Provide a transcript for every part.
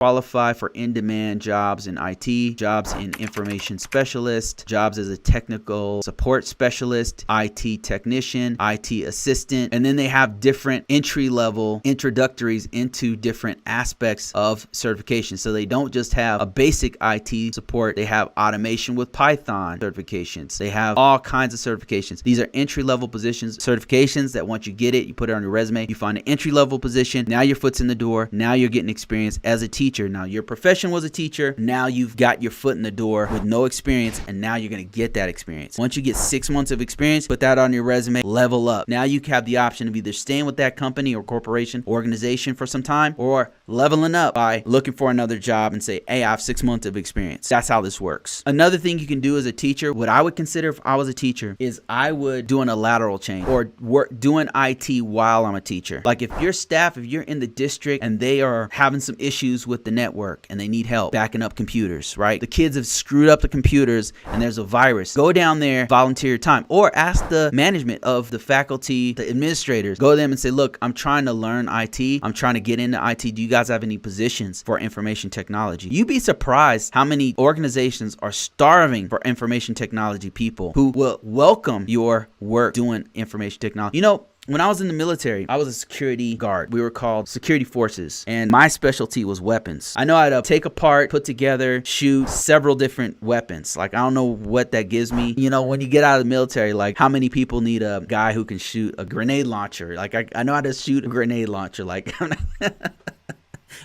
qualify for in-demand jobs in IT, jobs in information specialist, jobs as a technical support specialist, IT technician, IT assistant, and then they have different entry-level introductories into different aspects of certification. So they don't just have a basic IT support, they have automation with Python certifications. They have all kinds of certifications. These are entry-level positions, certifications that once you get it, you put it on your resume, you find an entry-level position, now your foot's in the door, now you're getting experience as a teacher. Now your profession was a teacher, now you've got your foot in the door with no experience, and now you're going to get that experience. Once you get 6 months of experience, put that on your resume, level up. Now you have the option of either staying with that company or corporation, organization for some time, or leveling up by looking for another job and say, hey, I have 6 months of experience. That's how this works. Another thing you can do as a teacher, what I would consider if I was a teacher, is I would doing a lateral change or doing IT while I'm a teacher. Like if your staff, if you're in the district and they are having some issues with the network and they need help backing up computers, right? The kids have screwed up the computers and there's a virus. Go down there, volunteer your time, or ask the management of the faculty, the administrators, go to them and say, look, I'm trying to learn IT. I'm trying to get into IT. Do you guys have any positions for information technology? You'd be surprised how many organizations are starving for information technology people who will welcome your work doing information technology. You know, when I was in the military, I was a security guard. We were called security forces, and my specialty was weapons. I know how to take apart, put together, shoot several different weapons. Like, I don't know what that gives me. You know, when you get out of the military, like, how many people need a guy who can shoot a grenade launcher? Like, I know how to shoot a grenade launcher. Like,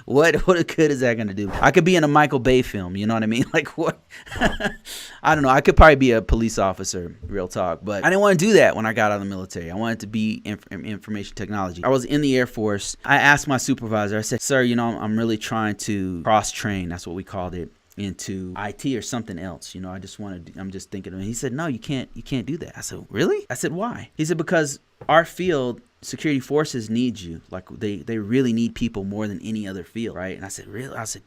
what good is that going to do? I could be in a Michael Bay film, you know what I mean? Like, what? I don't know. I could probably be a police officer, real talk. But I didn't want to do that when I got out of the military. I wanted to be information technology. I was in the Air Force. I asked my supervisor, I said, sir, you know, I'm really trying to cross-train. That's what we called it, into IT or something else. You know, I'm just thinking of it. He said, no, you can't do that. I said, really? I said, why? He said, because our field, security forces, needs you. Like they really need people more than any other field, right? And I said, really? I said,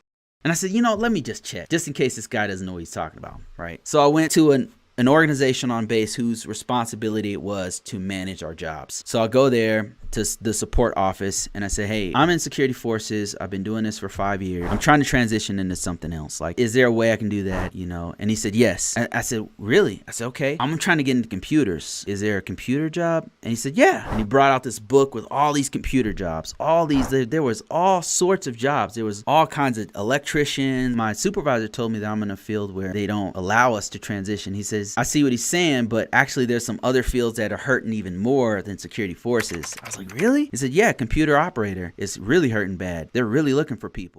you know, let me just check, just in case this guy doesn't know what he's talking about, right? So I went to an organization on base whose responsibility it was to manage our jobs. So I'll go there to the support office and I say, hey, I'm in security forces. I've been doing this for 5 years. I'm trying to transition into something else. Like, is there a way I can do that? You know? And he said, yes. I said, really? I said, okay. I'm trying to get into computers. Is there a computer job? And he said, yeah. And he brought out this book with all these computer jobs. All these, there was all sorts of jobs. There was all kinds of electricians. My supervisor told me that I'm in a field where they don't allow us to transition. He says, I see what he's saying, but actually there's some other fields that are hurting even more than security forces. I was like, really? He said, yeah, computer operator is really hurting bad. They're really looking for people.